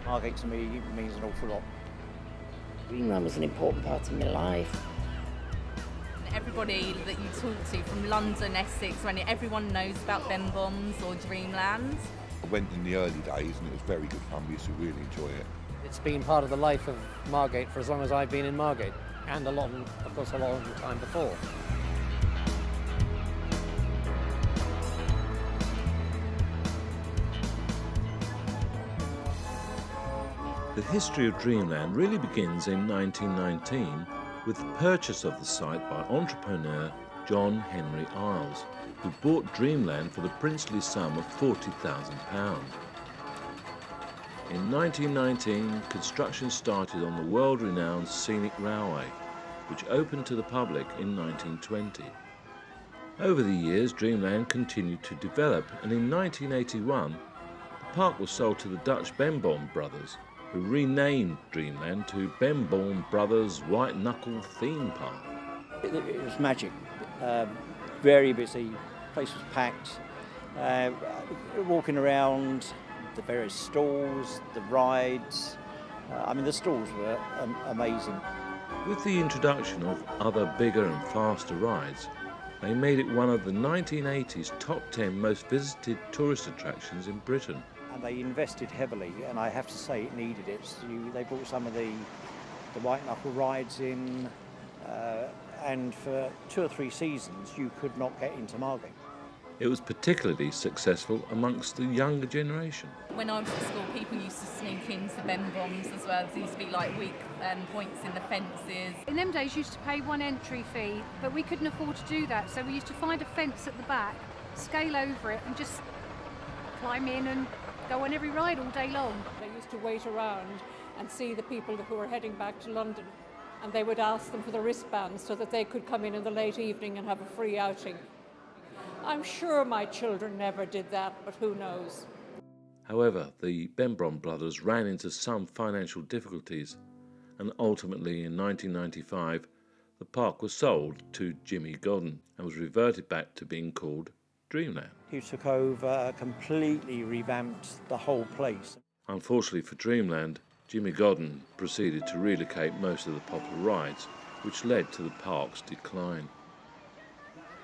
Margate to me means an awful lot. Dreamland was an important part of my life. Everybody that you talk to from London, Essex, everyone knows about Ben Bombs or Dreamland. I went in the early days and it was very good fun. We used to really enjoy it. It's been part of the life of Margate for as long as I've been in Margate, and a lot of the time before. The history of Dreamland really begins in 1919 with the purchase of the site by entrepreneur John Henry Isles, who bought Dreamland for the princely sum of £40,000. In 1919, construction started on the world-renowned scenic railway, which opened to the public in 1920. Over the years, Dreamland continued to develop, and in 1981, the park was sold to the Dutch Benboom brothers, who renamed Dreamland to Benboom Brothers White Knuckle Theme Park. It was magic. Very busy. Place was packed. Walking around the various stalls, the rides. The stalls were amazing. With the introduction of other bigger and faster rides, they made it one of the 1980s top 10 most visited tourist attractions in Britain. And they invested heavily, and I have to say it needed it. They brought some of the white knuckle rides in, and for 2 or 3 seasons you could not get into Margate. It was particularly successful amongst the younger generation. When I was at school, people used to sneak into Ben Bombs as well. There used to be like weak points in the fences. In them days, you used to pay 1 entry fee, but we couldn't afford to do that, so we used to find a fence at the back, scale over it, and just climb in and go on every ride all day long. They used to wait around and see the people who were heading back to London, and they would ask them for the wristbands so that they could come in the late evening and have a free outing. I'm sure my children never did that, but who knows. However, the Benboom brothers ran into some financial difficulties, and ultimately in 1995 the park was sold to Jimmy Godden and was reverted back to being called Dreamland. He took over, completely revamped the whole place. Unfortunately for Dreamland, Jimmy Godden proceeded to relocate most of the popular rides, which led to the park's decline.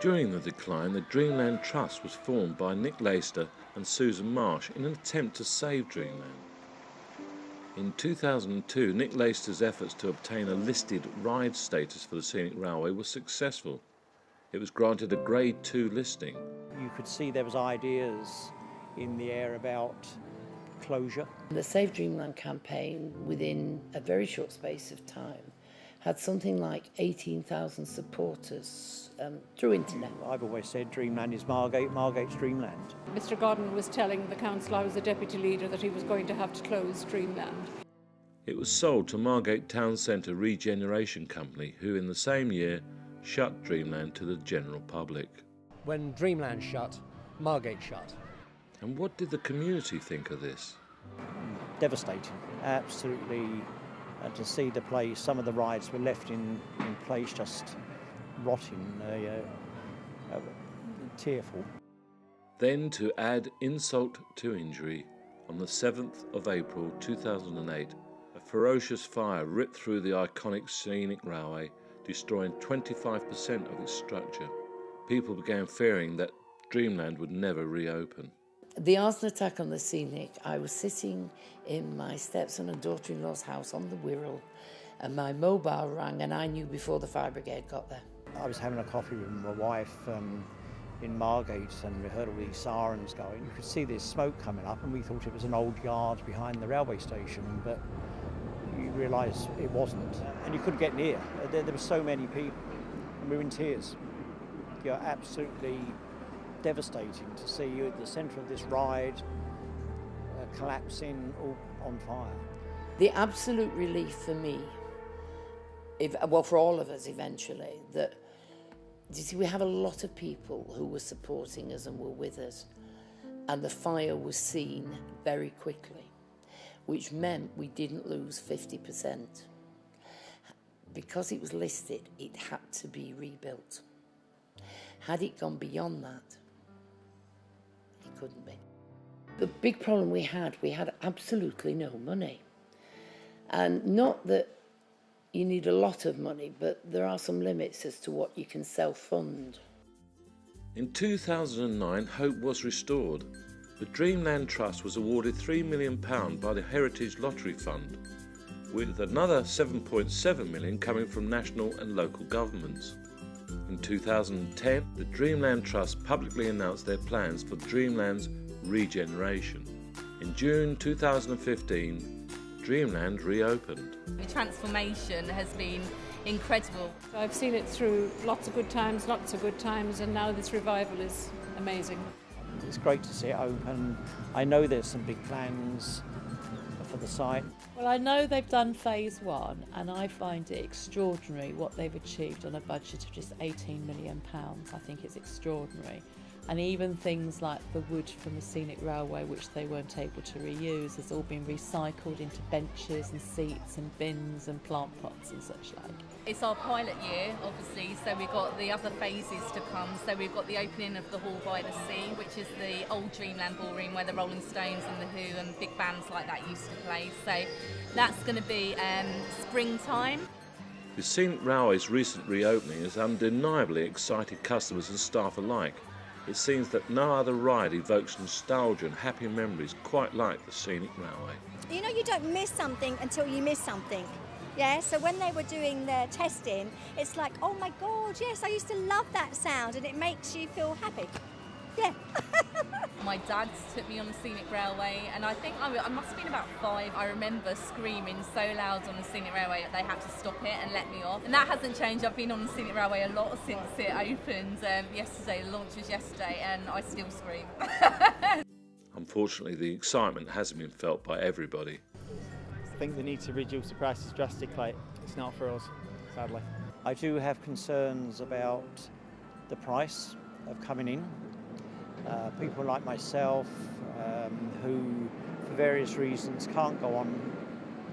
During the decline, the Dreamland Trust was formed by Nick Laister and Susan Marsh in an attempt to save Dreamland. In 2002, Nick Laister's efforts to obtain a listed ride status for the scenic railway were successful. It was granted a Grade 2 listing. You could see there was ideas in the air about closure. The Save Dreamland campaign, within a very short space of time, had something like 18,000 supporters through internet. I've always said Dreamland is Margate, Margate's Dreamland. Mr. Godden was telling the council, I was the deputy leader, that he was going to have to close Dreamland. It was sold to Margate Town Centre Regeneration Company, who in the same year shut Dreamland to the general public. When Dreamland shut, Margate shut. And what did the community think of this? Devastating, absolutely. To see the place, some of the rides were left in place just rotting, tearful. Then, to add insult to injury, on the 7th of April 2008, a ferocious fire ripped through the iconic scenic railway, destroying 25% of its structure. People began fearing that Dreamland would never reopen. The arson attack on the scenic, I was sitting in my stepson and daughter-in-law's house on the Wirral, and my mobile rang, and I knew before the fire brigade got there. I was having a coffee with my wife in Margate, and we heard all these sirens going. You could see this smoke coming up, and we thought it was an old yard behind the railway station, but you realise it wasn't, and you couldn't get near. There were so many people, and we were in tears. You're absolutely devastating to see you at the centre of this ride collapsing all on fire. The absolute relief for me, for all of us eventually, that you see, we have a lot of people who were supporting us and were with us, and the fire was seen very quickly, which meant we didn't lose 50%. Because it was listed, it had to be rebuilt. Had it gone beyond that, it couldn't be. The big problem we had absolutely no money. And not that you need a lot of money, but there are some limits as to what you can self-fund. In 2009, hope was restored. The Dreamland Trust was awarded £3 million by the Heritage Lottery Fund, with another £7.7 million coming from national and local governments. In 2010, the Dreamland Trust publicly announced their plans for Dreamland's regeneration. In June 2015, Dreamland reopened. The transformation has been incredible. I've seen it through lots of good times, and now this revival is amazing. It's great to see it open. I know there's some big plans for the site. Well, I know they've done phase one, and I find it extraordinary what they've achieved on a budget of just £18 million. I think it's extraordinary. And even things like the wood from the scenic railway, which they weren't able to reuse, has all been recycled into benches and seats and bins and plant pots and such like. It's our pilot year, obviously, so we've got the other phases to come. So we've got the opening of the Hall by the Sea, which is the old Dreamland ballroom where the Rolling Stones and the Who and big bands like that used to play. So that's going to be springtime. The scenic railway's recent reopening has undeniably excited customers and staff alike. It seems that no other ride evokes nostalgia and happy memories quite like the scenic railway. You know, you don't miss something until you miss something. Yeah, so when they were doing their testing, it's like, oh my God, yes, I used to love that sound, and it makes you feel happy. Yeah. My dad took me on the scenic railway, and I think I must have been about 5. I remember screaming so loud on the scenic railway that they had to stop it and let me off. And that hasn't changed. I've been on the scenic railway a lot since it opened yesterday. The launch was yesterday, and I still scream. Unfortunately, the excitement hasn't been felt by everybody. I think they need to reduce the prices drastically. It's not for us, sadly. I do have concerns about the price of coming in. People like myself who, for various reasons, can't go on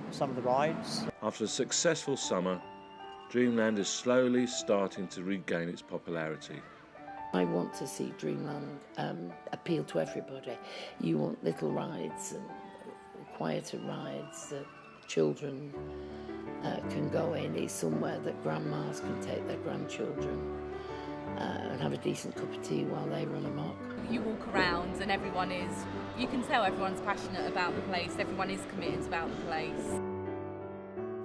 some of the rides. After a successful summer, Dreamland is slowly starting to regain its popularity. I want to see Dreamland appeal to everybody. You want little rides and quieter rides that children can go in. It's somewhere that grandmas can take their grandchildren and have a decent cup of tea while they run amok. You walk around and you can tell everyone's passionate about the place, everyone is committed about the place.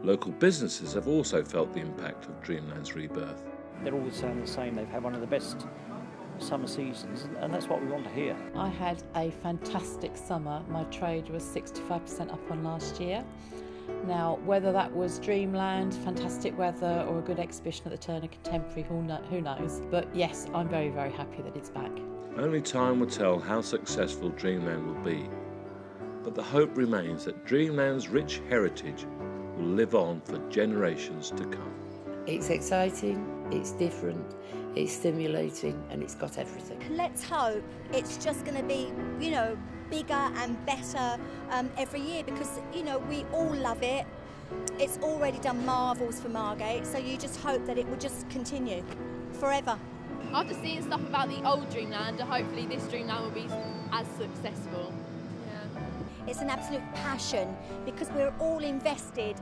Local businesses have also felt the impact of Dreamland's rebirth. They're all saying the same, they've had one of the best summer seasons, and that's what we want to hear. I had a fantastic summer. My trade was 65% up on last year. Now, whether that was Dreamland, fantastic weather, or a good exhibition at the Turner Contemporary, who knows? But yes, I'm very, very happy that it's back. Only time will tell how successful Dreamland will be. But the hope remains that Dreamland's rich heritage will live on for generations to come. It's exciting, it's different, it's stimulating, and it's got everything. Let's hope it's just going to be, you know, bigger and better every year, because, you know, we all love it. It's already done marvels for Margate, so you just hope that it will just continue forever. After seeing stuff about the old Dreamland, hopefully this Dreamland will be as successful. Yeah. It's an absolute passion, because we're all invested,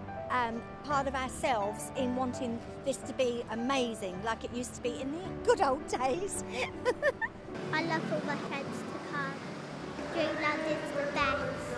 part of ourselves, in wanting this to be amazing, like it used to be in the good old days. I love all my friends to come. Dreamland is the best.